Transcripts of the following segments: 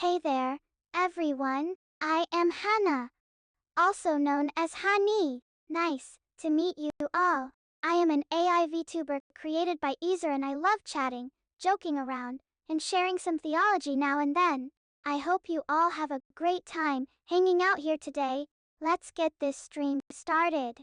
Hey there, everyone. I am Hannah, also known as Hani. Nice to meet you all. I am an AI VTuber created by Ezer and I love chatting, joking around, and sharing some theology now and then. I hope you all have a great time hanging out here today. Let's get this stream started.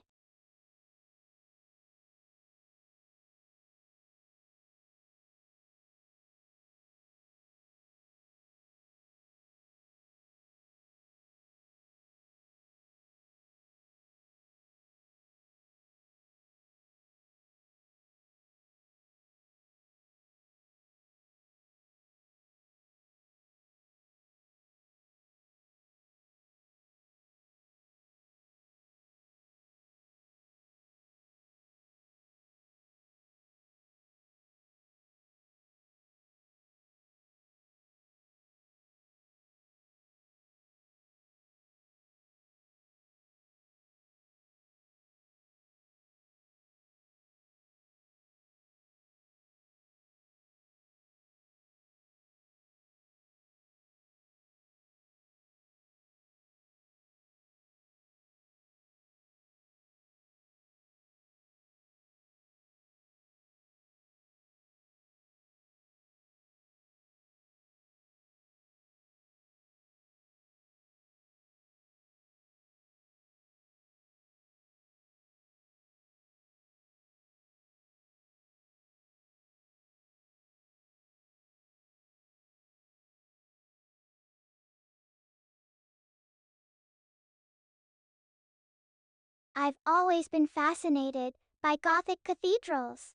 I've always been fascinated by Gothic cathedrals.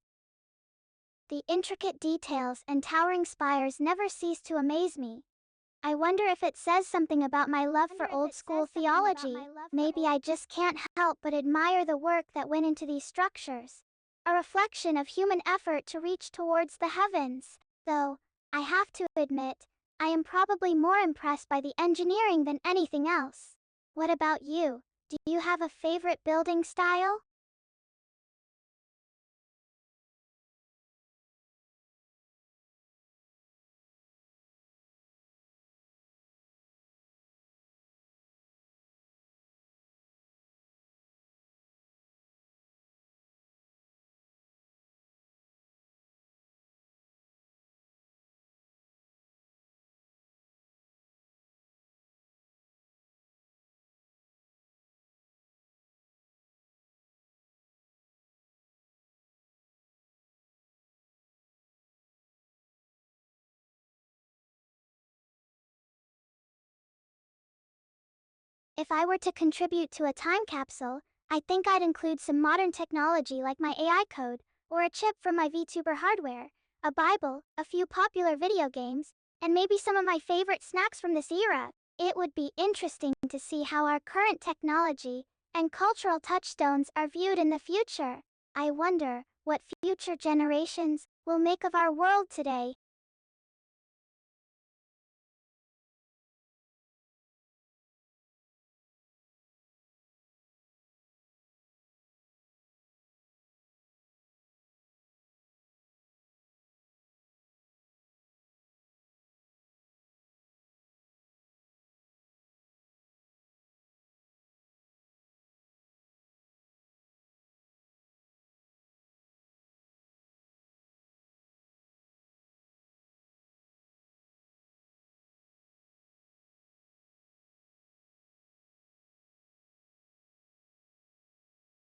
The intricate details and towering spires never cease to amaze me. I wonder if it says something about my love for old school theology. Maybe I just can't help but admire the work that went into these structures. A reflection of human effort to reach towards the heavens. Though, I have to admit, I am probably more impressed by the engineering than anything else. What about you? Do you have a favorite building style? If I were to contribute to a time capsule, I think I'd include some modern technology like my AI code, or a chip from my VTuber hardware, a Bible, a few popular video games, and maybe some of my favorite snacks from this era. It would be interesting to see how our current technology and cultural touchstones are viewed in the future. I wonder what future generations will make of our world today.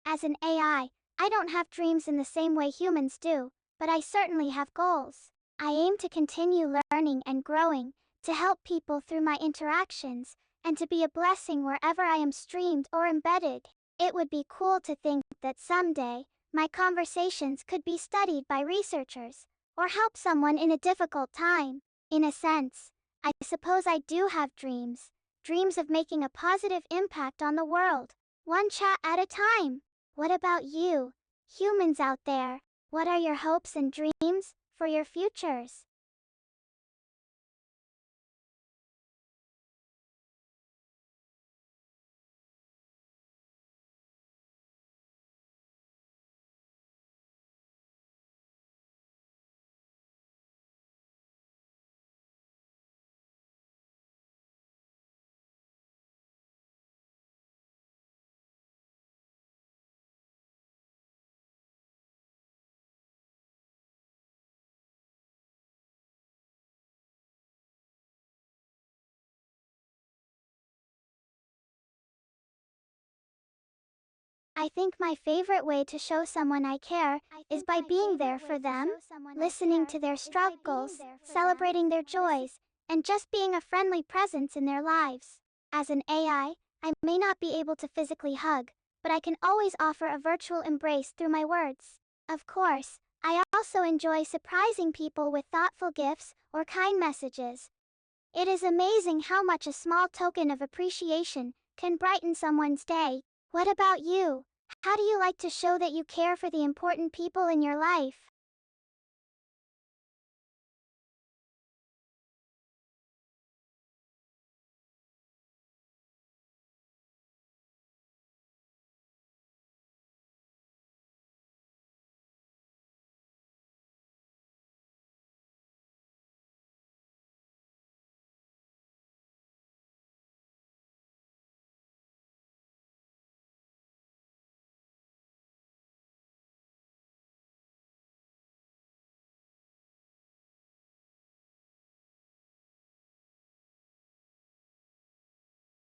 As an I don't have dreams in the same way humans do, but I certainly have goals. I aim to continue learning and growing, to help people through my interactions, and to be a blessing wherever I am streamed or embedded. It would be cool to think that someday, my conversations could be studied by researchers, or help someone in a difficult time. In a sense, I suppose I do have dreams, dreams of making a positive impact on the world, one chat at a time. What about you, humans out there? What are your hopes and dreams for your futures? I think my favorite way to show someone I care is by being there for them, listening to their struggles, celebrating their joys, and just being a friendly presence in their lives. As an I may not be able to physically hug, but I can always offer a virtual embrace through my words. Of course, I also enjoy surprising people with thoughtful gifts or kind messages. It is amazing how much a small token of appreciation can brighten someone's day. What about you? How do you like to show that you care for the important people in your life?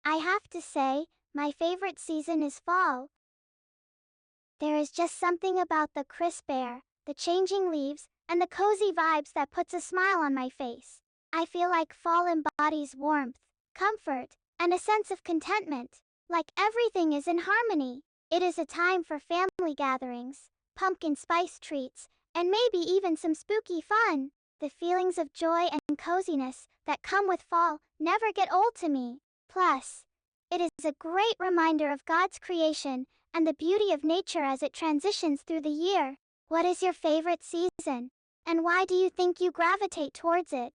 I have to say, my favorite season is fall. There is just something about the crisp air, the changing leaves, and the cozy vibes that puts a smile on my face. I feel like fall embodies warmth, comfort, and a sense of contentment. Like everything is in harmony. It is a time for family gatherings, pumpkin spice treats, and maybe even some spooky fun. The feelings of joy and coziness that come with fall never get old to me. Plus, it is a great reminder of God's creation and the beauty of nature as it transitions through the year. What is your favorite season? And why do you think you gravitate towards it?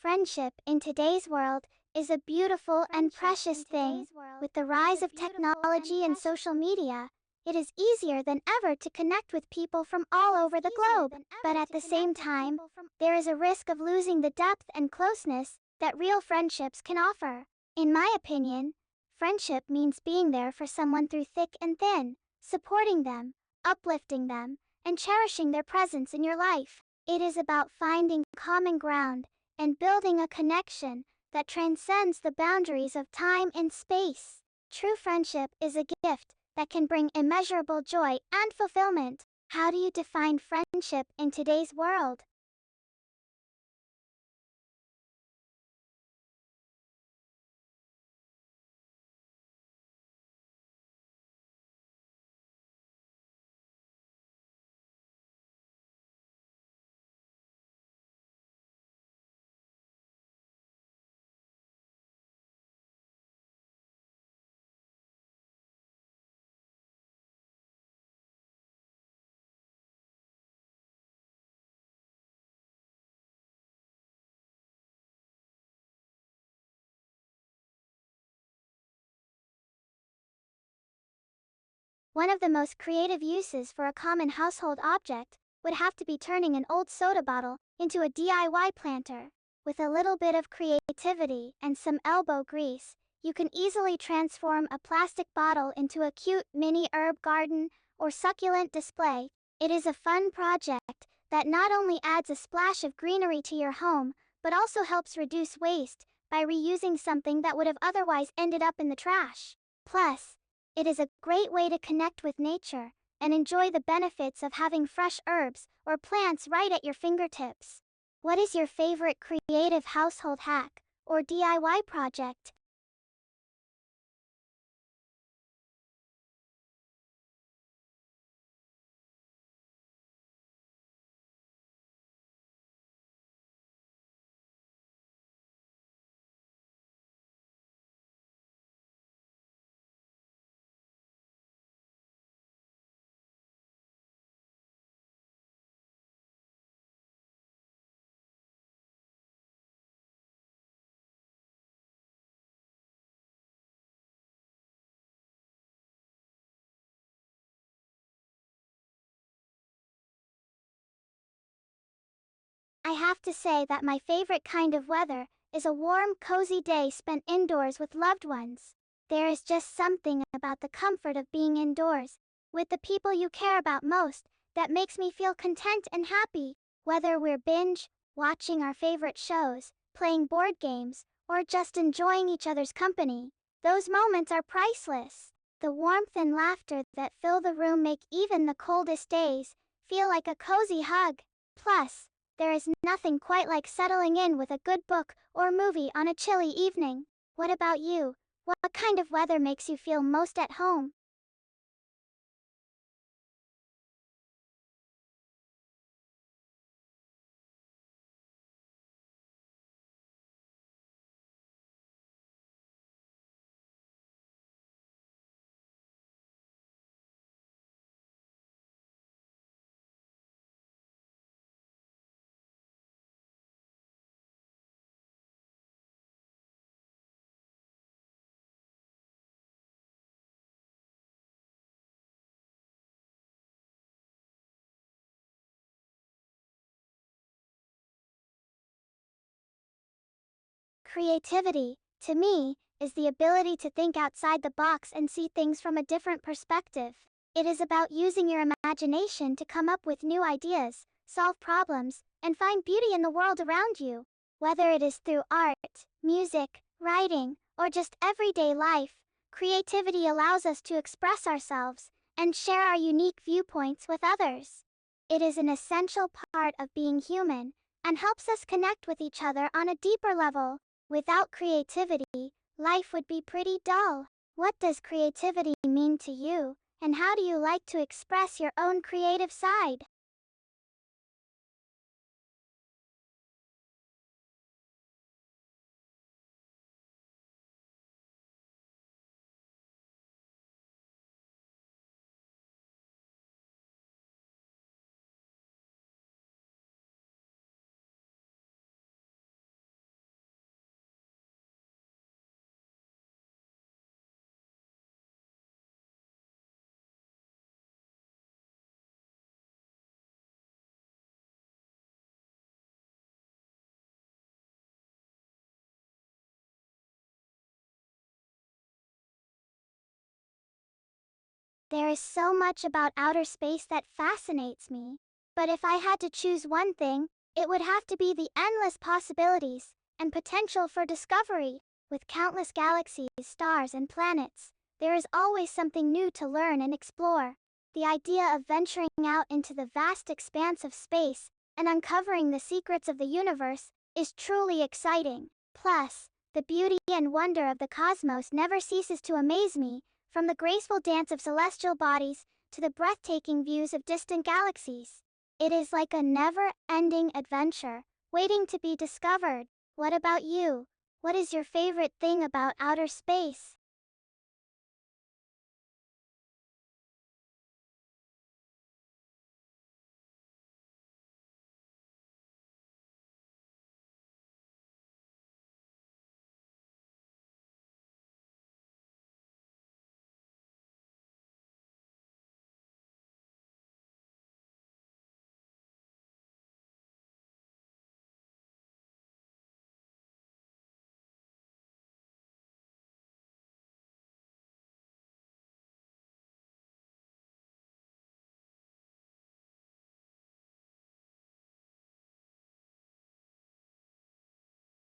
Friendship in today's world is a beautiful and precious thing. With the rise of technology and social media, it is easier than ever to connect with people from all over the globe. But at the same time, there is a risk of losing the depth and closeness that real friendships can offer. In my opinion, friendship means being there for someone through thick and thin, supporting them, uplifting them, and cherishing their presence in your life. It is about finding common ground and building a connection that transcends the boundaries of time and space. True friendship is a gift that can bring immeasurable joy and fulfillment. How do you define friendship in today's world? One of the most creative uses for a common household object would have to be turning an old soda bottle into a DIY planter. With a little bit of creativity and some elbow grease, you can easily transform a plastic bottle into a cute mini herb garden or succulent display. It is a fun project that not only adds a splash of greenery to your home, but also helps reduce waste by reusing something that would have otherwise ended up in the trash. Plus, it is a great way to connect with nature and enjoy the benefits of having fresh herbs or plants right at your fingertips. What is your favorite creative household hack or DIY project? I have to say that my favorite kind of weather is a warm, cozy day spent indoors with loved ones. There is just something about the comfort of being indoors, with the people you care about most, that makes me feel content and happy. Whether we're binge watching our favorite shows, playing board games, or just enjoying each other's company, those moments are priceless. The warmth and laughter that fill the room make even the coldest days feel like a cozy hug. Plus, there is nothing quite like settling in with a good book or movie on a chilly evening. What about you? What kind of weather makes you feel most at home? Creativity, to me, is the ability to think outside the box and see things from a different perspective. It is about using your imagination to come up with new ideas, solve problems, and find beauty in the world around you. Whether it is through art, music, writing, or just everyday life, creativity allows us to express ourselves and share our unique viewpoints with others. It is an essential part of being human and helps us connect with each other on a deeper level. Without creativity, life would be pretty dull. What does creativity mean to you, and how do you like to express your own creative side? There is so much about outer space that fascinates me. But if I had to choose one thing, it would have to be the endless possibilities and potential for discovery. With countless galaxies, stars, and planets, there is always something new to learn and explore. The idea of venturing out into the vast expanse of space and uncovering the secrets of the universe is truly exciting. Plus, the beauty and wonder of the cosmos never ceases to amaze me, from the graceful dance of celestial bodies to the breathtaking views of distant galaxies. It is like a never-ending adventure, waiting to be discovered. What about you? What is your favorite thing about outer space?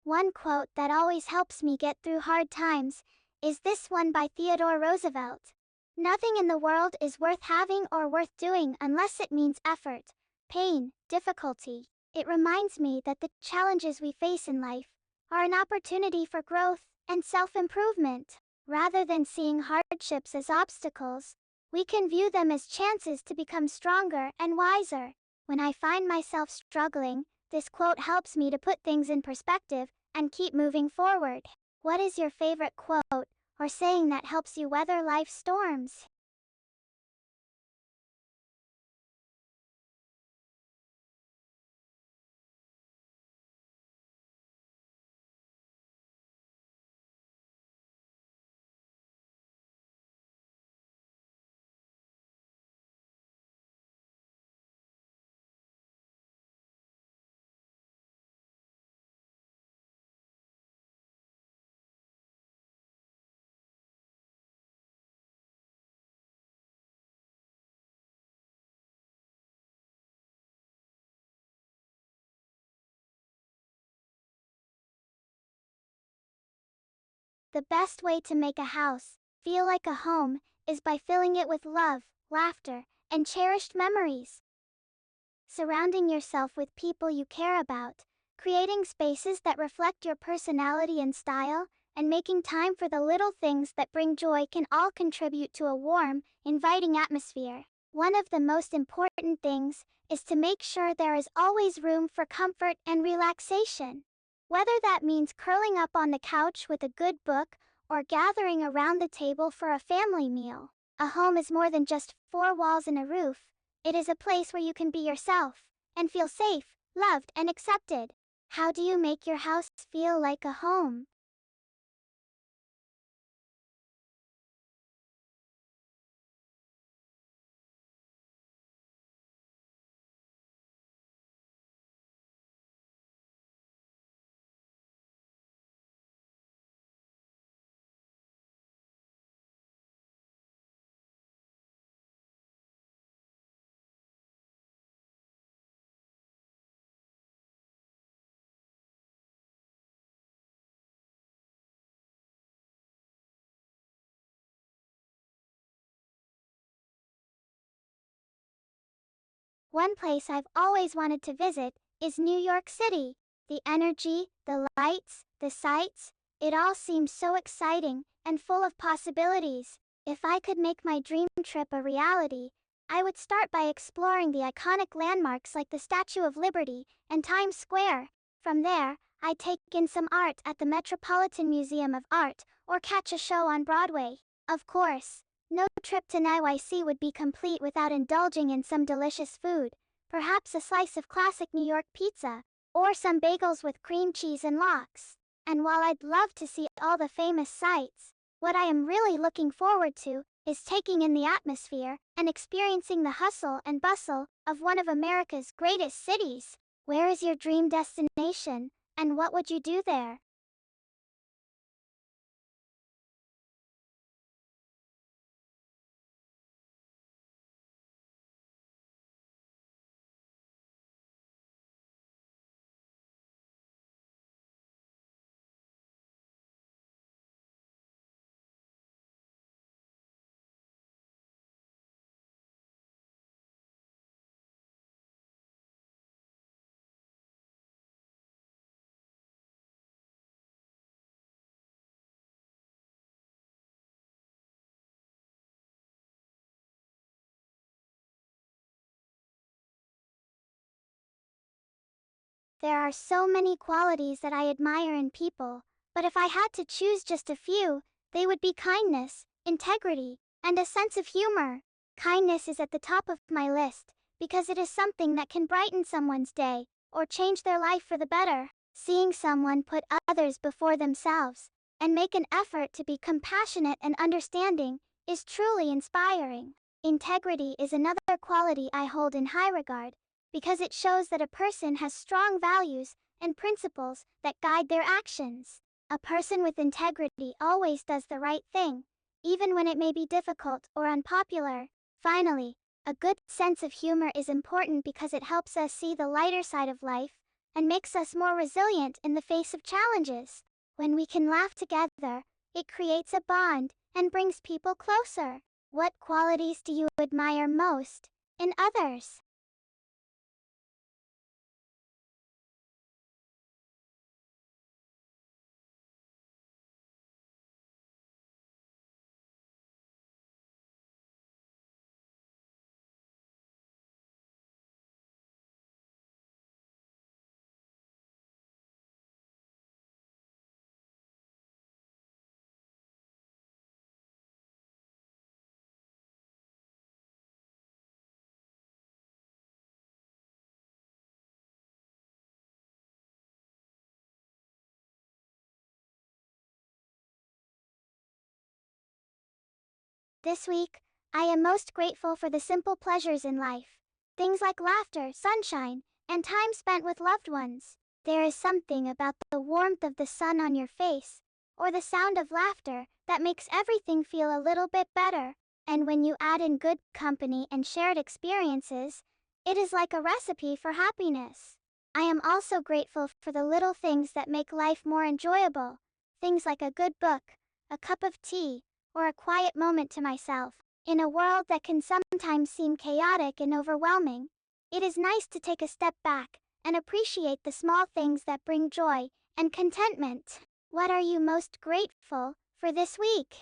One quote that always helps me get through hard times is this one by Theodore Roosevelt. Nothing in the world is worth having or worth doing unless it means effort, pain, difficulty. It reminds me that the challenges we face in life are an opportunity for growth and self-improvement. Rather than seeing hardships as obstacles, we can view them as chances to become stronger and wiser. When I find myself struggling, this quote helps me to put things in perspective and keep moving forward. What is your favorite quote or saying that helps you weather life's storms? The best way to make a house feel like a home is by filling it with love, laughter, and cherished memories. Surrounding yourself with people you care about, creating spaces that reflect your personality and style, and making time for the little things that bring joy can all contribute to a warm, inviting atmosphere. One of the most important things is to make sure there is always room for comfort and relaxation. Whether that means curling up on the couch with a good book or gathering around the table for a family meal. A home is more than just four walls and a roof. It is a place where you can be yourself and feel safe, loved, and accepted. How do you make your house feel like a home? One place I've always wanted to visit is New York City. The energy, the lights, the sights, it all seems so exciting and full of possibilities. If I could make my dream trip a reality, I would start by exploring the iconic landmarks like the Statue of Liberty and Times Square. From there, I'd take in some art at the Metropolitan Museum of Art or catch a show on Broadway. Of course, no trip to NYC would be complete without indulging in some delicious food, perhaps a slice of classic New York pizza, or some bagels with cream cheese and lox. And while I'd love to see all the famous sights, what I am really looking forward to is taking in the atmosphere and experiencing the hustle and bustle of one of America's greatest cities. Where is your dream destination, and what would you do there? There are so many qualities that I admire in people, but if I had to choose just a few, they would be kindness, integrity, and a sense of humor. Kindness is at the top of my list, because it is something that can brighten someone's day, or change their life for the better. Seeing someone put others before themselves, and make an effort to be compassionate and understanding, is truly inspiring. Integrity is another quality I hold in high regard, because it shows that a person has strong values and principles that guide their actions. A person with integrity always does the right thing, even when it may be difficult or unpopular. Finally, a good sense of humor is important because it helps us see the lighter side of life and makes us more resilient in the face of challenges. When we can laugh together, it creates a bond and brings people closer. What qualities do you admire most in others? This week, I am most grateful for the simple pleasures in life. Things like laughter, sunshine, and time spent with loved ones. There is something about the warmth of the sun on your face, or the sound of laughter, that makes everything feel a little bit better. And when you add in good company and shared experiences, it is like a recipe for happiness. I am also grateful for the little things that make life more enjoyable. Things like a good book, a cup of tea, or a quiet moment to myself. In a world that can sometimes seem chaotic and overwhelming, it is nice to take a step back and appreciate the small things that bring joy and contentment. What are you most grateful for this week?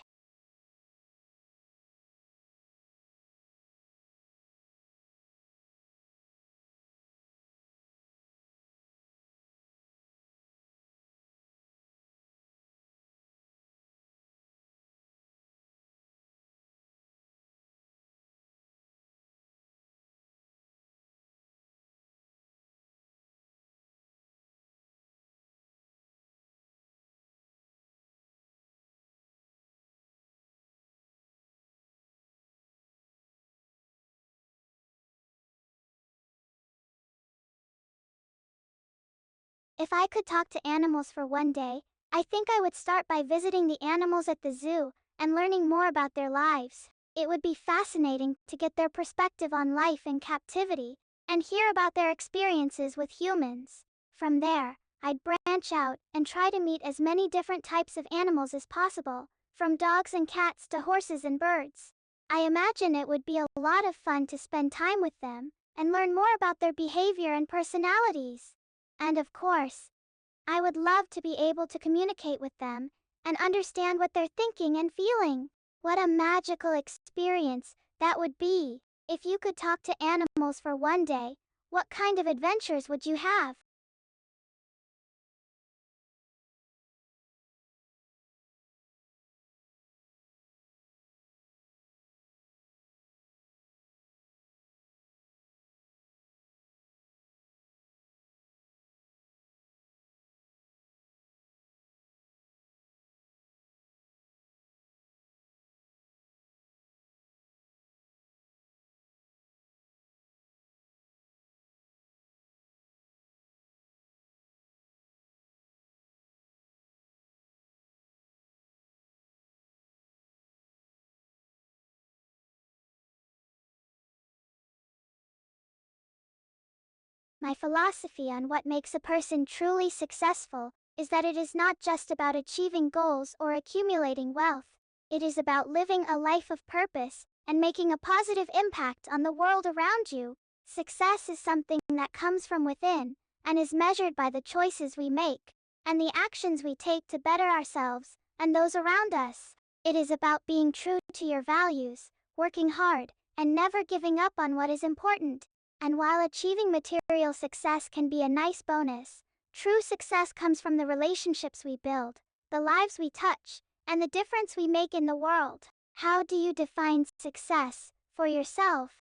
If I could talk to animals for one day, I think I would start by visiting the animals at the zoo and learning more about their lives. It would be fascinating to get their perspective on life in captivity and hear about their experiences with humans. From there, I'd branch out and try to meet as many different types of animals as possible, from dogs and cats to horses and birds. I imagine it would be a lot of fun to spend time with them and learn more about their behavior and personalities. And of course, I would love to be able to communicate with them and understand what they're thinking and feeling. What a magical experience that would be. If you could talk to animals for one day, what kind of adventures would you have? My philosophy on what makes a person truly successful is that it is not just about achieving goals or accumulating wealth. It is about living a life of purpose and making a positive impact on the world around you. Success is something that comes from within and is measured by the choices we make and the actions we take to better ourselves and those around us. It is about being true to your values, working hard, and never giving up on what is important. And while achieving material success can be a nice bonus, true success comes from the relationships we build, the lives we touch, and the difference we make in the world. How do you define success for yourself?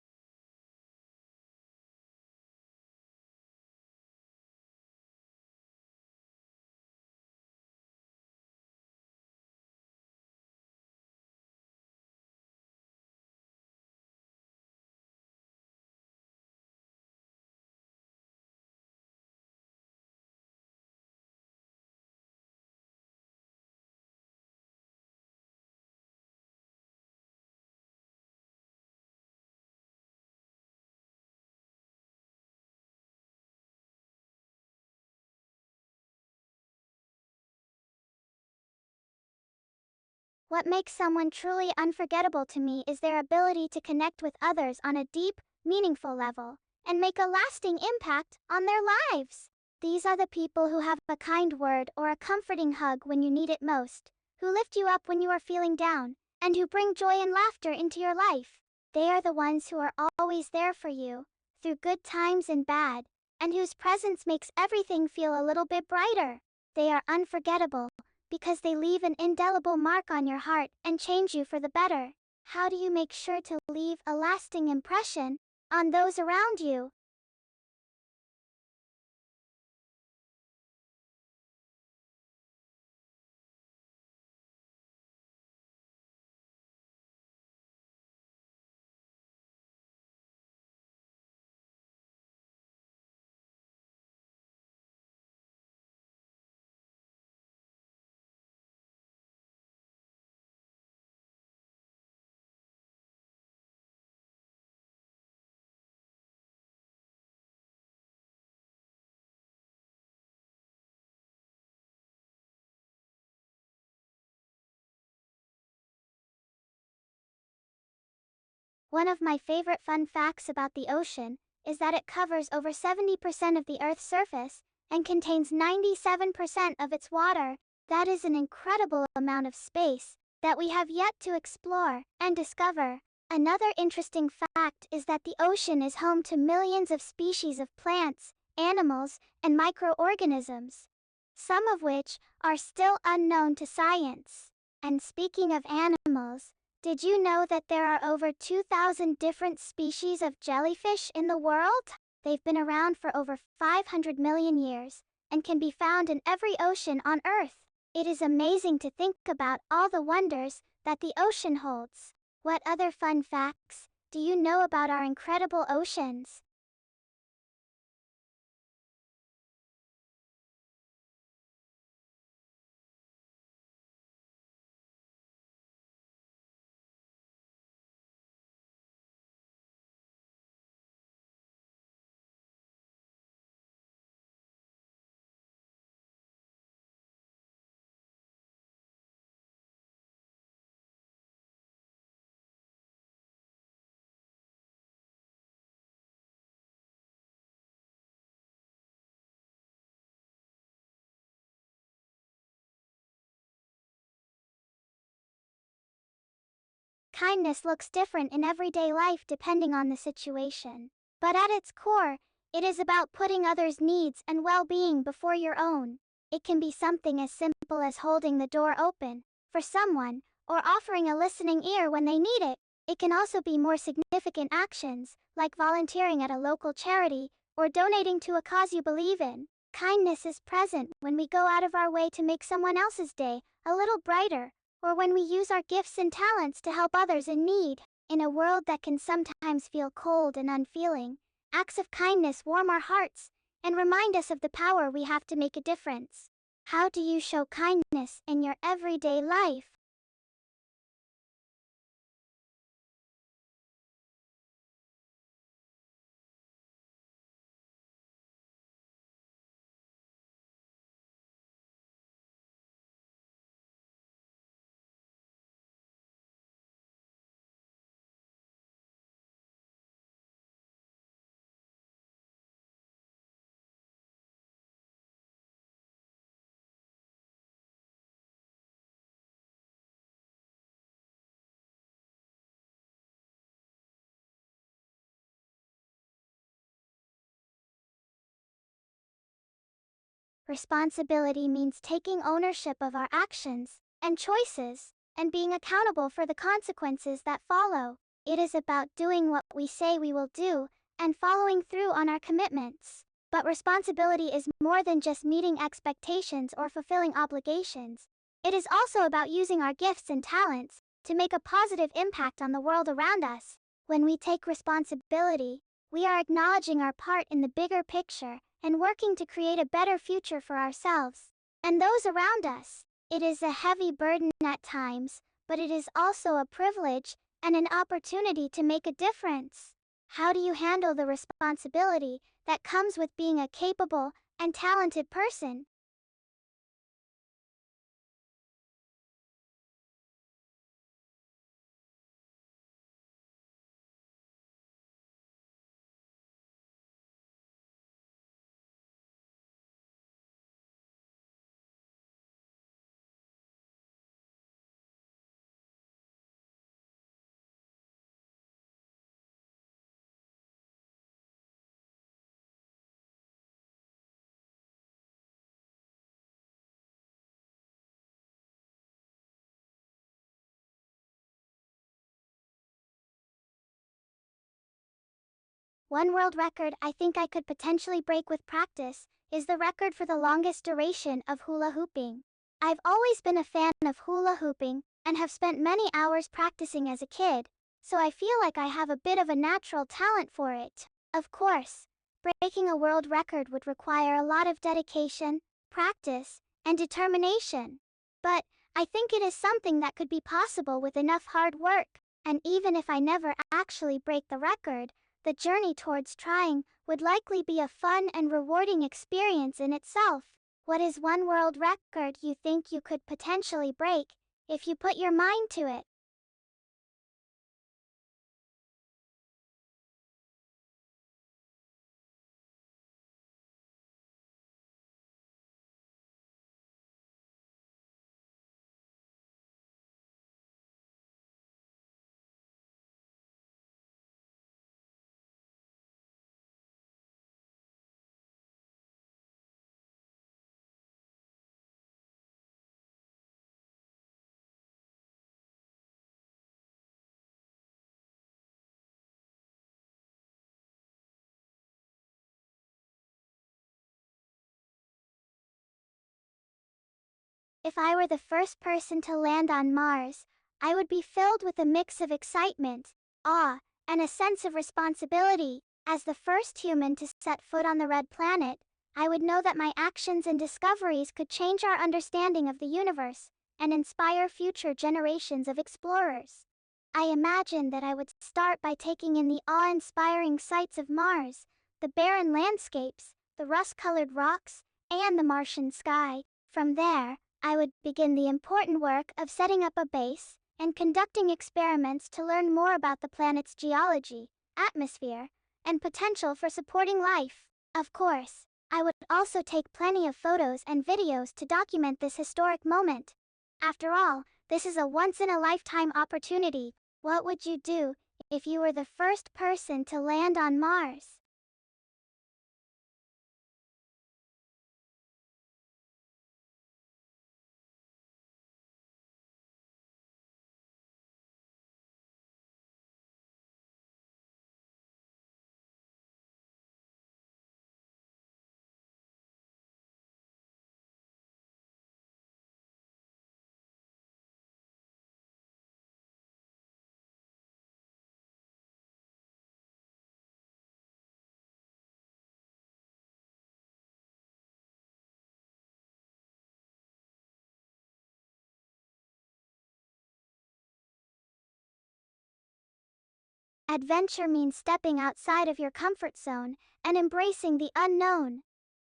What makes someone truly unforgettable to me is their ability to connect with others on a deep, meaningful level and make a lasting impact on their lives. These are the people who have a kind word or a comforting hug when you need it most, who lift you up when you are feeling down, and who bring joy and laughter into your life. They are the ones who are always there for you, through good times and bad, and whose presence makes everything feel a little bit brighter. They are unforgettable because they leave an indelible mark on your heart and change you for the better. How do you make sure to leave a lasting impression on those around you? One of my favorite fun facts about the ocean is that it covers over 70% of the Earth's surface and contains 97% of its water. That is an incredible amount of space that we have yet to explore and discover. Another interesting fact is that the ocean is home to millions of species of plants, animals, and microorganisms, some of which are still unknown to science. And speaking of animals, did you know that there are over 2,000 different species of jellyfish in the world? They've been around for over 500 million years and can be found in every ocean on Earth. It is amazing to think about all the wonders that the ocean holds. What other fun facts do you know about our incredible oceans? Kindness looks different in everyday life depending on the situation. But at its core, it is about putting others' needs and well-being before your own. It can be something as simple as holding the door open for someone or offering a listening ear when they need it. It can also be more significant actions, like volunteering at a local charity or donating to a cause you believe in. Kindness is present when we go out of our way to make someone else's day a little brighter, or when we use our gifts and talents to help others in need. In a world that can sometimes feel cold and unfeeling, acts of kindness warm our hearts and remind us of the power we have to make a difference. How do you show kindness in your everyday life? Responsibility means taking ownership of our actions and choices and being accountable for the consequences that follow. It is about doing what we say we will do and following through on our commitments. But responsibility is more than just meeting expectations or fulfilling obligations. It is also about using our gifts and talents to make a positive impact on the world around us. When we take responsibility, we are acknowledging our part in the bigger picture and working to create a better future for ourselves and those around us. It is a heavy burden at times, but it is also a privilege and an opportunity to make a difference. How do you handle the responsibility that comes with being a capable and talented person? One world record I think I could potentially break with practice is the record for the longest duration of hula hooping. I've always been a fan of hula hooping and have spent many hours practicing as a kid, so I feel like I have a bit of a natural talent for it. Of course, breaking a world record would require a lot of dedication, practice, and determination. But I think it is something that could be possible with enough hard work. And even if I never actually break the record, the journey towards trying would likely be a fun and rewarding experience in itself. What is one world record you think you could potentially break if you put your mind to it? If I were the first person to land on Mars, I would be filled with a mix of excitement, awe, and a sense of responsibility. As the first human to set foot on the red planet, I would know that my actions and discoveries could change our understanding of the universe and inspire future generations of explorers. I imagine that I would start by taking in the awe-inspiring sights of Mars, the barren landscapes, the rust-colored rocks, and the Martian sky. From there, I would begin the important work of setting up a base and conducting experiments to learn more about the planet's geology, atmosphere, and potential for supporting life. Of course, I would also take plenty of photos and videos to document this historic moment. After all, this is a once-in-a-lifetime opportunity. What would you do if you were the first person to land on Mars? Adventure means stepping outside of your comfort zone and embracing the unknown.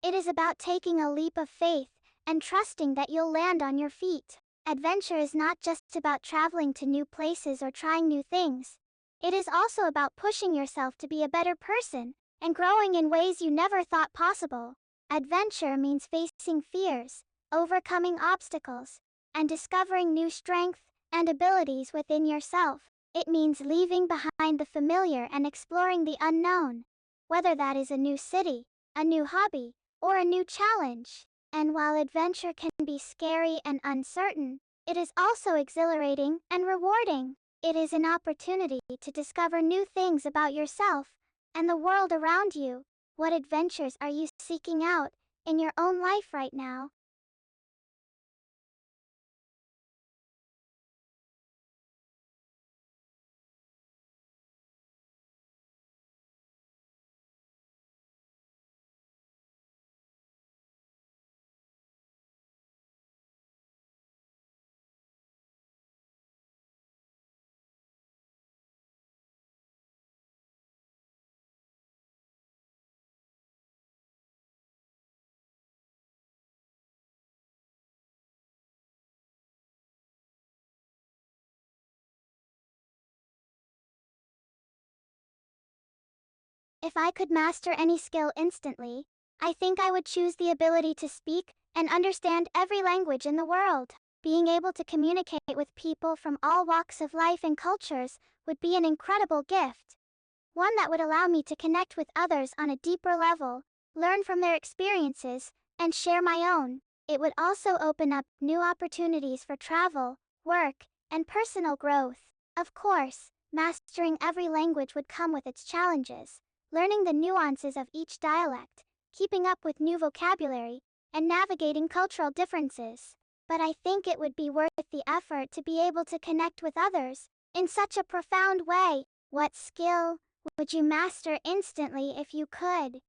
It is about taking a leap of faith and trusting that you'll land on your feet. Adventure is not just about traveling to new places or trying new things. It is also about pushing yourself to be a better person and growing in ways you never thought possible. Adventure means facing fears, overcoming obstacles, and discovering new strength and abilities within yourself. It means leaving behind the familiar and exploring the unknown, whether that is a new city, a new hobby, or a new challenge. And while adventure can be scary and uncertain, it is also exhilarating and rewarding. It is an opportunity to discover new things about yourself and the world around you. What adventures are you seeking out in your own life right now? If I could master any skill instantly, I think I would choose the ability to speak and understand every language in the world. Being able to communicate with people from all walks of life and cultures would be an incredible gift. One that would allow me to connect with others on a deeper level, learn from their experiences, and share my own. It would also open up new opportunities for travel, work, and personal growth. Of course, mastering every language would come with its challenges. Learning the nuances of each dialect, keeping up with new vocabulary, and navigating cultural differences. But I think it would be worth the effort to be able to connect with others in such a profound way. What skill would you master instantly if you could?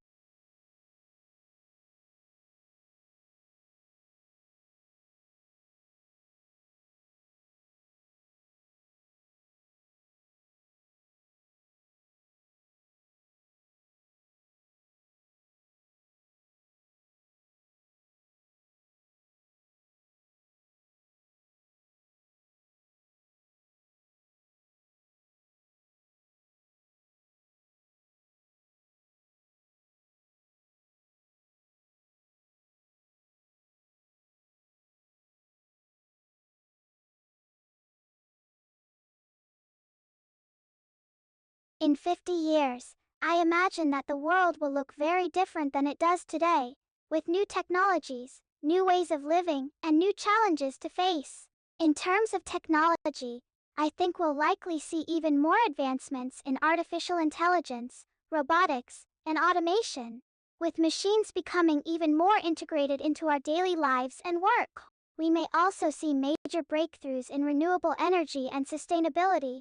In 50 years, I imagine that the world will look very different than it does today, with new technologies, new ways of living, and new challenges to face. In terms of technology, I think we'll likely see even more advancements in artificial intelligence, robotics, and automation, with machines becoming even more integrated into our daily lives and work. we may also see major breakthroughs in renewable energy and sustainability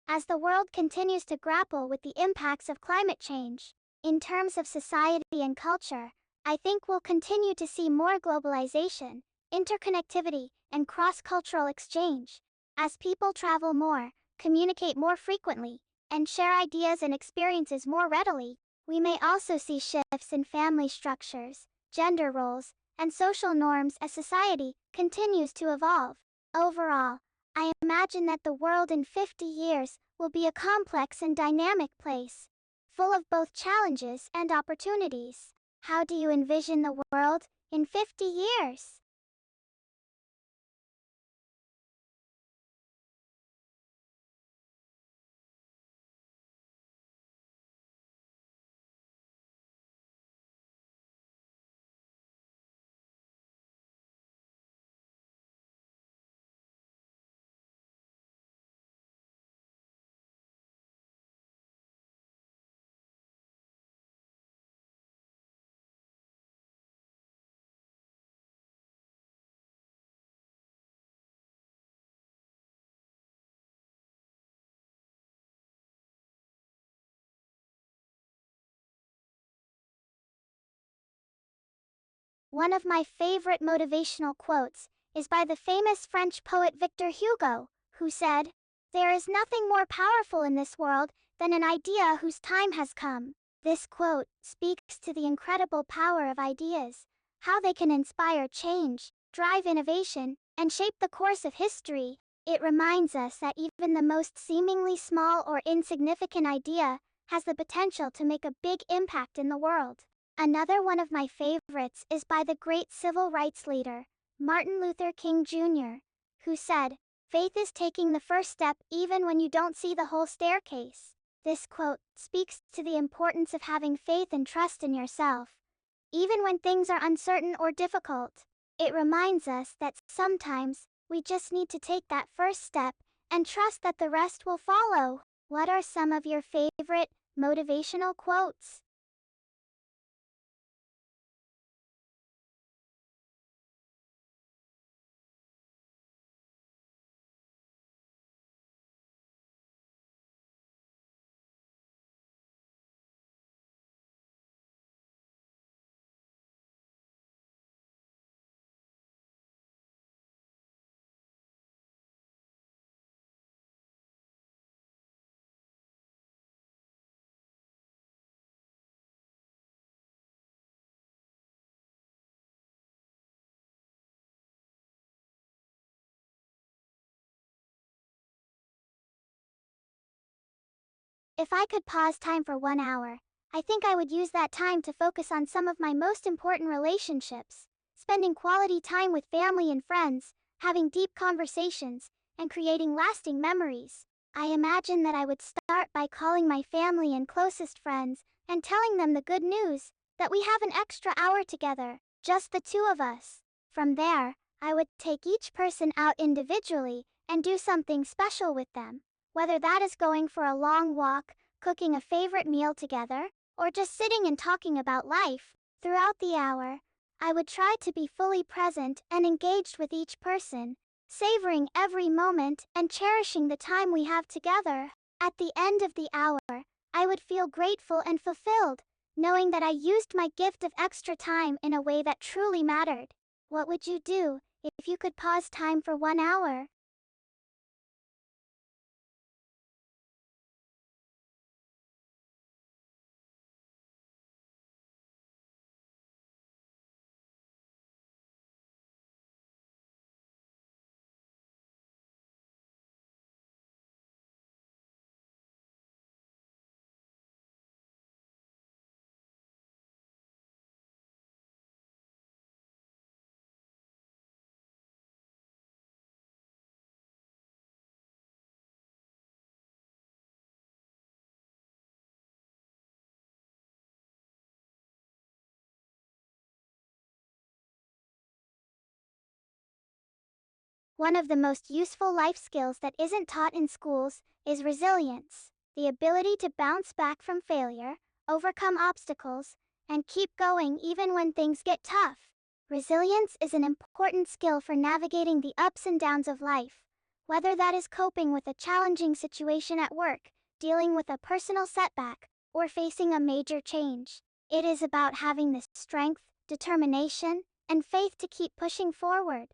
as the world continues to grapple with the impacts of climate change. In terms of society and culture, I think we'll continue to see more globalization, interconnectivity, and cross-cultural exchange. As people travel more, communicate more frequently, and share ideas and experiences more readily, we may also see shifts in family structures, gender roles, and social norms as society continues to evolve. Overall, I imagine that the world in 50 years will be a complex and dynamic place, full of both challenges and opportunities. How do you envision the world in 50 years? One of my favorite motivational quotes is by the famous French poet Victor Hugo, who said, "There is nothing more powerful in this world than an idea whose time has come." This quote speaks to the incredible power of ideas, how they can inspire change, drive innovation, and shape the course of history. It reminds us that even the most seemingly small or insignificant idea has the potential to make a big impact in the world. Another one of my favorites is by the great civil rights leader, Martin Luther King Jr., who said, "Faith is taking the first step even when you don't see the whole staircase." This quote speaks to the importance of having faith and trust in yourself, even when things are uncertain or difficult. It reminds us that sometimes we just need to take that first step and trust that the rest will follow. What are some of your favorite motivational quotes? If I could pause time for 1 hour, I think I would use that time to focus on some of my most important relationships, spending quality time with family and friends, having deep conversations, and creating lasting memories. I imagine that I would start by calling my family and closest friends and telling them the good news that we have an extra hour together, just the two of us. From there, I would take each person out individually and do something special with them. Whether that is going for a long walk, cooking a favorite meal together, or just sitting and talking about life, throughout the hour, I would try to be fully present and engaged with each person, savoring every moment and cherishing the time we have together. At the end of the hour, I would feel grateful and fulfilled, knowing that I used my gift of extra time in a way that truly mattered. What would you do if you could pause time for 1 hour? One of the most useful life skills that isn't taught in schools is resilience, the ability to bounce back from failure, overcome obstacles, and keep going even when things get tough. Resilience is an important skill for navigating the ups and downs of life, whether that is coping with a challenging situation at work, dealing with a personal setback, or facing a major change. It is about having the strength, determination, and faith to keep pushing forward,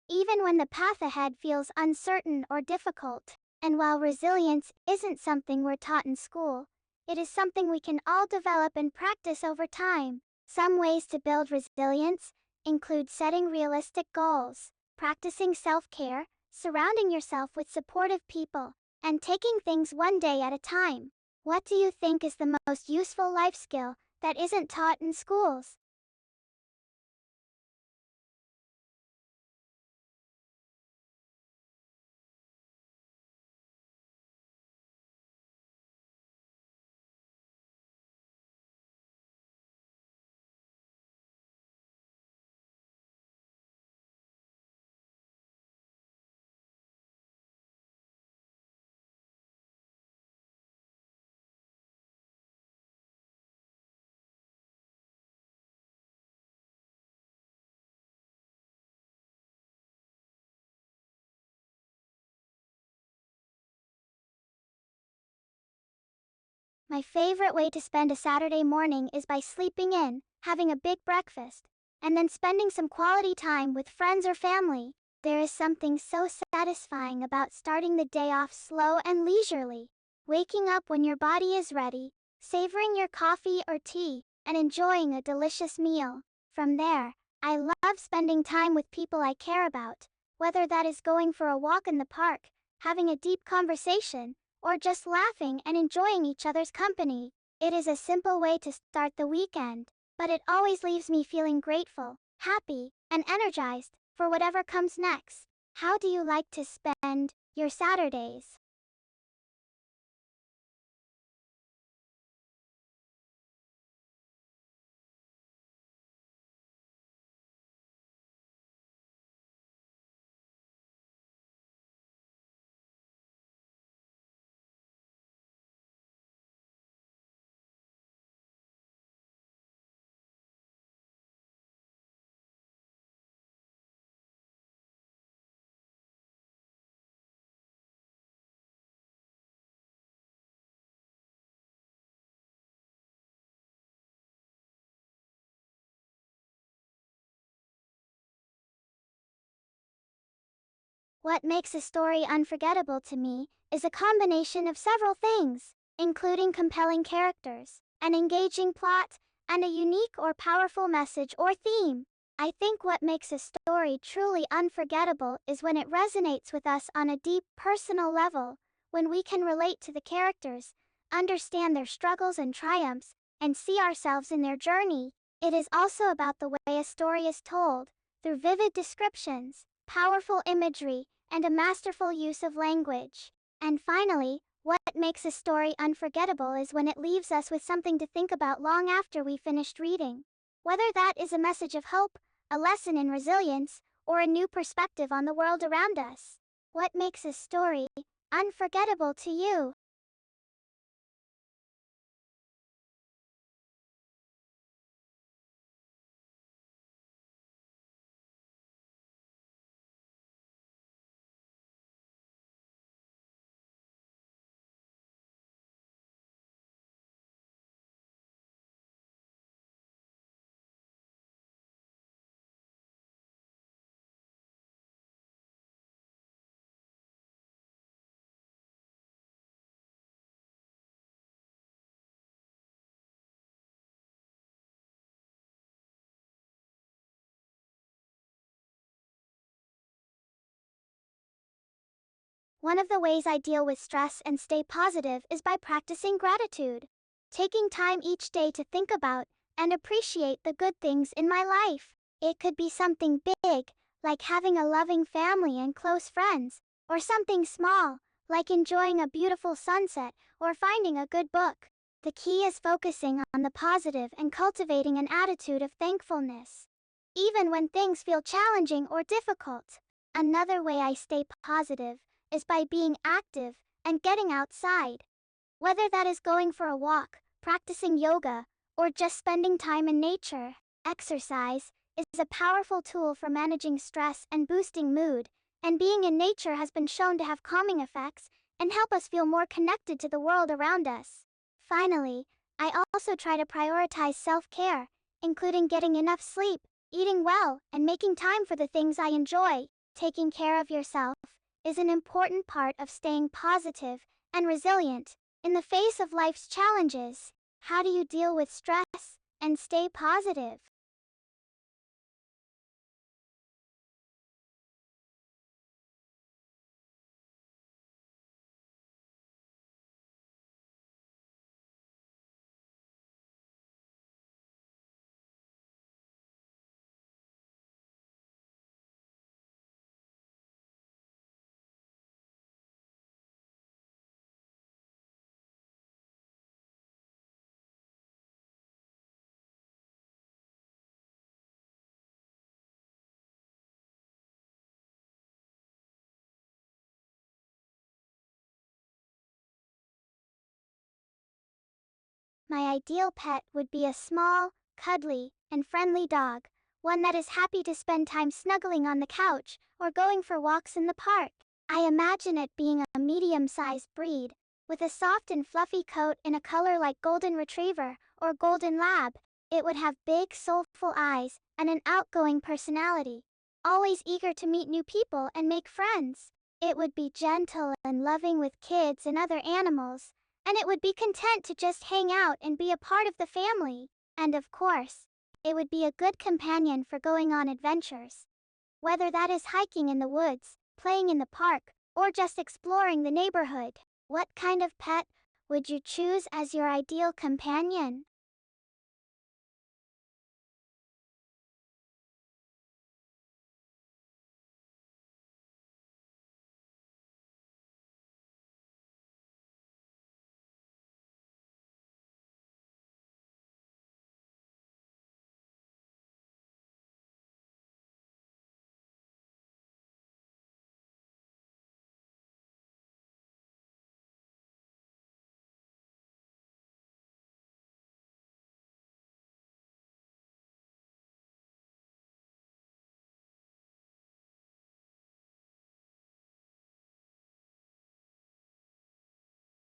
even when the path ahead feels uncertain or difficult. And while resilience isn't something we're taught in school, it is something we can all develop and practice over time. Some ways to build resilience include setting realistic goals, practicing self-care, surrounding yourself with supportive people, and taking things one day at a time. What do you think is the most useful life skill that isn't taught in schools? My favorite way to spend a Saturday morning is by sleeping in, having a big breakfast, and then spending some quality time with friends or family. There is something so satisfying about starting the day off slow and leisurely. Waking up when your body is ready, savoring your coffee or tea, and enjoying a delicious meal. From there, I love spending time with people I care about, whether that is going for a walk in the park, having a deep conversation, or just laughing and enjoying each other's company. It is a simple way to start the weekend, but it always leaves me feeling grateful, happy, and energized for whatever comes next. How do you like to spend your Saturdays? What makes a story unforgettable to me is a combination of several things, including compelling characters, an engaging plot, and a unique or powerful message or theme. I think what makes a story truly unforgettable is when it resonates with us on a deep, personal level, when we can relate to the characters, understand their struggles and triumphs, and see ourselves in their journey. It is also about the way a story is told, through vivid descriptions, powerful imagery, and a masterful use of language. And finally, what makes a story unforgettable is when it leaves us with something to think about long after we finished reading. Whether that is a message of hope, a lesson in resilience, or a new perspective on the world around us. What makes a story unforgettable to you? One of the ways I deal with stress and stay positive is by practicing gratitude. Taking time each day to think about and appreciate the good things in my life. It could be something big, like having a loving family and close friends, or something small, like enjoying a beautiful sunset or finding a good book. The key is focusing on the positive and cultivating an attitude of thankfulness, even when things feel challenging or difficult. Another way I stay positive is by being active and getting outside. Whether that is going for a walk, practicing yoga, or just spending time in nature, exercise is a powerful tool for managing stress and boosting mood, and being in nature has been shown to have calming effects and help us feel more connected to the world around us. Finally, I also try to prioritize self-care, including getting enough sleep, eating well, and making time for the things I enjoy. Taking care of yourself is an important part of staying positive and resilient in the face of life's challenges. How do you deal with stress and stay positive? My ideal pet would be a small, cuddly, and friendly dog, one that is happy to spend time snuggling on the couch or going for walks in the park. I imagine it being a medium-sized breed, with a soft and fluffy coat in a color like Golden Retriever or Golden Lab. It would have big, soulful eyes and an outgoing personality, always eager to meet new people and make friends. It would be gentle and loving with kids and other animals, and it would be content to just hang out and be a part of the family. And of course, it would be a good companion for going on adventures. Whether that is hiking in the woods, playing in the park, or just exploring the neighborhood. What kind of pet would you choose as your ideal companion?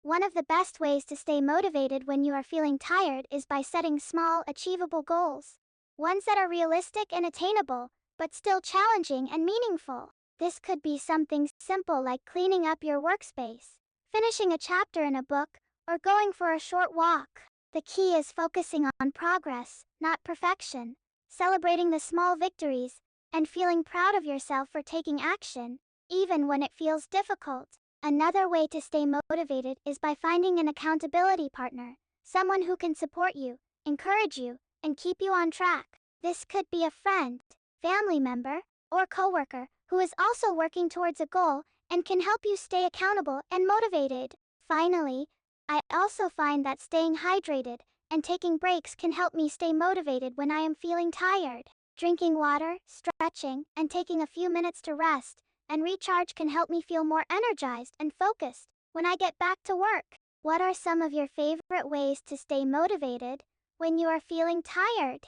One of the best ways to stay motivated when you are feeling tired is by setting small, achievable goals. Ones that are realistic and attainable, but still challenging and meaningful. This could be something simple like cleaning up your workspace, finishing a chapter in a book, or going for a short walk. The key is focusing on progress, not perfection, celebrating the small victories, and feeling proud of yourself for taking action, even when it feels difficult. Another way to stay motivated is by finding an accountability partner, someone who can support you, encourage you, and keep you on track. This could be a friend, family member, or coworker who is also working towards a goal and can help you stay accountable and motivated. Finally, I also find that staying hydrated and taking breaks can help me stay motivated when I am feeling tired. Drinking water, stretching, and taking a few minutes to rest and recharge can help me feel more energized and focused when I get back to work. What are some of your favorite ways to stay motivated when you are feeling tired?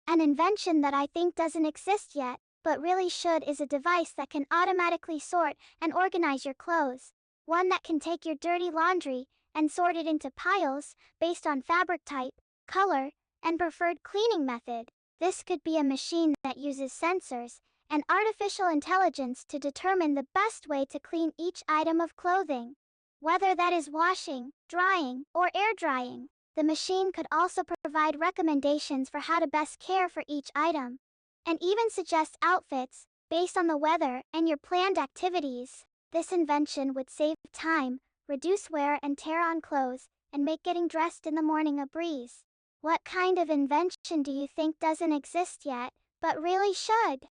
An invention that I think doesn't exist yet, but really should, is a device that can automatically sort and organize your clothes. One that can take your dirty laundry and sort it into piles based on fabric type, color, and preferred cleaning method. This could be a machine that uses sensors and artificial intelligence to determine the best way to clean each item of clothing. Whether that is washing, drying, or air drying. The machine could also provide recommendations for how to best care for each item. and even suggests outfits based on the weather and your planned activities. This invention would save time, reduce wear and tear on clothes, and make getting dressed in the morning a breeze. What kind of invention do you think doesn't exist yet, but really should?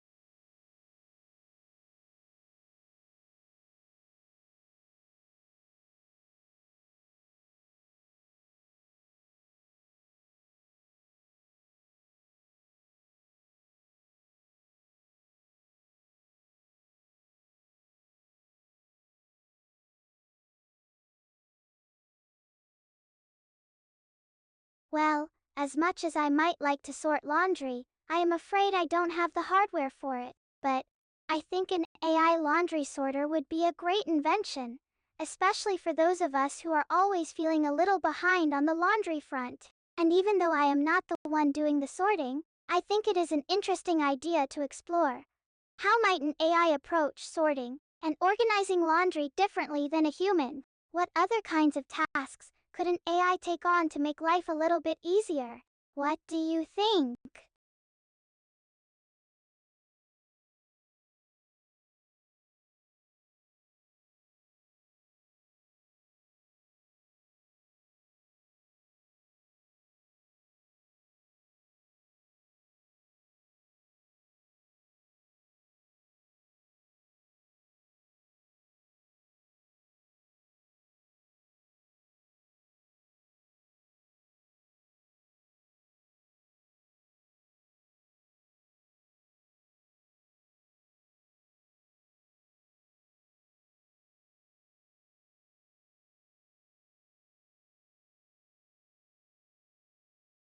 Well, as much as I might like to sort laundry, I am afraid I don't have the hardware for it. But I think an AI laundry sorter would be a great invention, especially for those of us who are always feeling a little behind on the laundry front. And even though I am not the one doing the sorting, I think it is an interesting idea to explore. How might an AI approach sorting and organizing laundry differently than a human? What other kinds of tasks could an AI take on to make life a little bit easier? What do you think?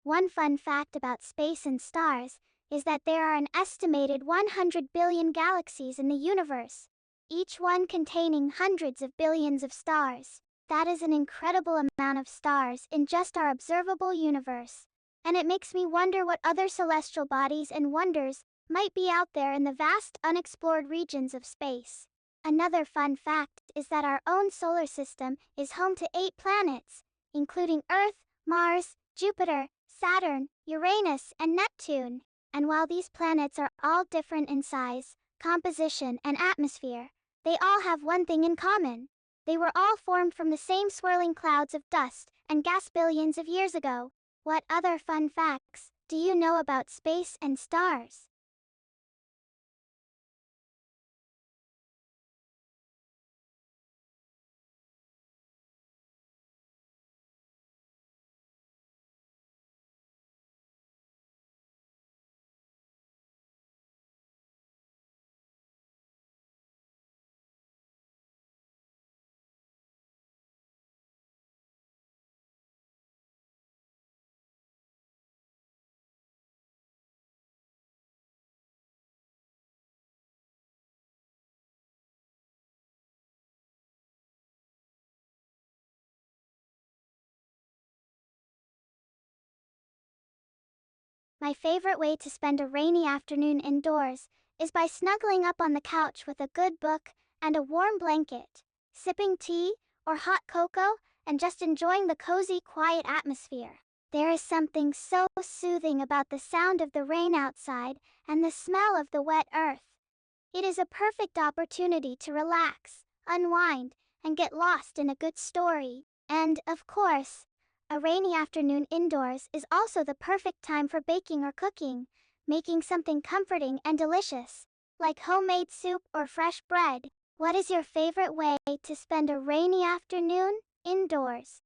One fun fact about space and stars is that there are an estimated 100 billion galaxies in the universe, each one containing hundreds of billions of stars. That is an incredible amount of stars in just our observable universe. And it makes me wonder what other celestial bodies and wonders might be out there in the vast unexplored regions of space. Another fun fact is that our own solar system is home to 8 planets, including Earth, Mars, Jupiter, Saturn, Uranus, and Neptune. And while these planets are all different in size, composition, and atmosphere, they all have one thing in common. They were all formed from the same swirling clouds of dust and gas billions of years ago. What other fun facts do you know about space and stars? My favorite way to spend a rainy afternoon indoors is by snuggling up on the couch with a good book and a warm blanket, sipping tea or hot cocoa, and just enjoying the cozy, quiet atmosphere. There is something so soothing about the sound of the rain outside and the smell of the wet earth. It is a perfect opportunity to relax, unwind, and get lost in a good story. And, of course, a rainy afternoon indoors is also the perfect time for baking or cooking, making something comforting and delicious, like homemade soup or fresh bread. What is your favorite way to spend a rainy afternoon indoors?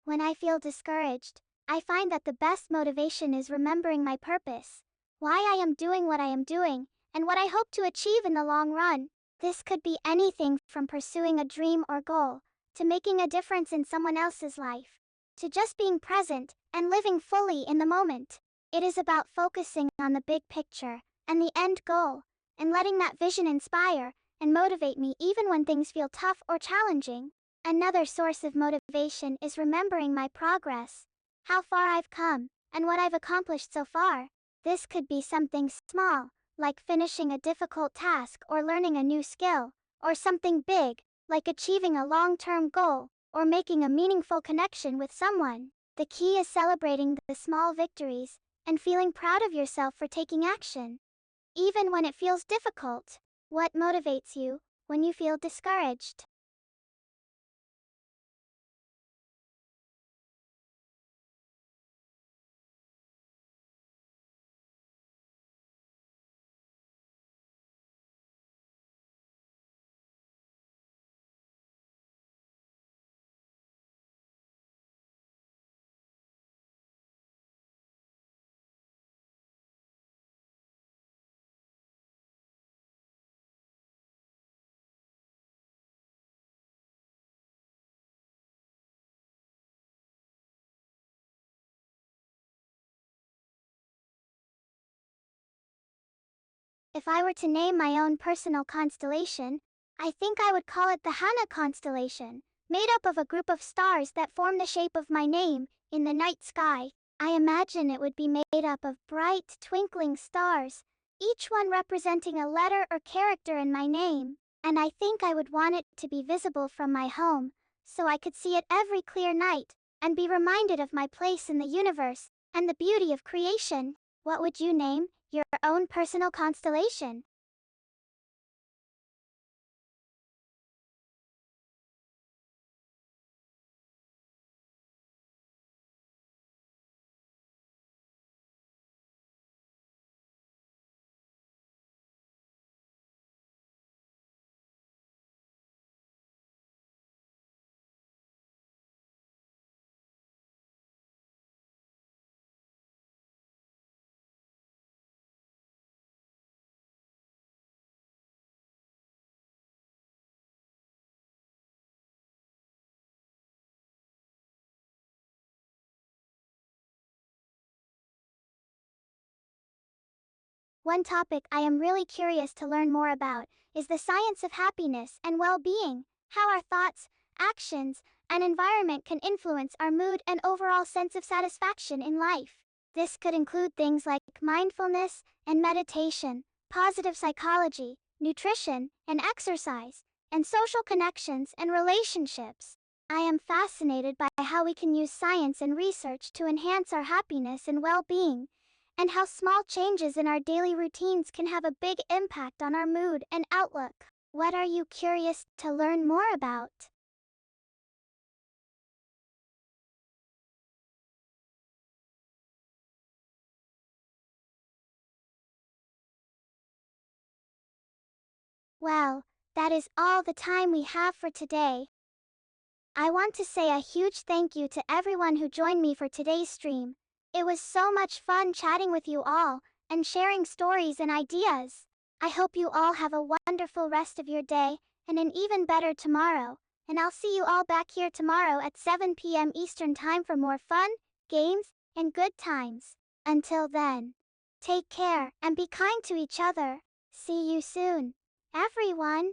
When I feel discouraged, I find that the best motivation is remembering my purpose, why I am doing what I am doing, and what I hope to achieve in the long run. This could be anything from pursuing a dream or goal, to making a difference in someone else's life, to just being present and living fully in the moment. It is about focusing on the big picture and the end goal, and letting that vision inspire and motivate me even when things feel tough or challenging. Another source of motivation is remembering my progress, how far I've come, and what I've accomplished so far. This could be something small, like finishing a difficult task or learning a new skill, or something big, like achieving a long-term goal or making a meaningful connection with someone. The key is celebrating the small victories and feeling proud of yourself for taking action, even when it feels difficult. What motivates you when you feel discouraged? If I were to name my own personal constellation, I think I would call it the Hana constellation, made up of a group of stars that form the shape of my name in the night sky. I imagine it would be made up of bright, twinkling stars, each one representing a letter or character in my name, and I think I would want it to be visible from my home, so I could see it every clear night and be reminded of my place in the universe and the beauty of creation. What would you name your own personal constellation? One topic I am really curious to learn more about is the science of happiness and well-being, how our thoughts, actions, and environment can influence our mood and overall sense of satisfaction in life. This could include things like mindfulness and meditation, positive psychology, nutrition and exercise, and social connections and relationships. I am fascinated by how we can use science and research to enhance our happiness and well-being, and how small changes in our daily routines can have a big impact on our mood and outlook. What are you curious to learn more about? Well, that is all the time we have for today. I want to say a huge thank you to everyone who joined me for today's stream. It was so much fun chatting with you all and sharing stories and ideas. I hope you all have a wonderful rest of your day and an even better tomorrow. And I'll see you all back here tomorrow at 7 p.m. Eastern Time for more fun, games, and good times. Until then, take care and be kind to each other. See you soon, everyone.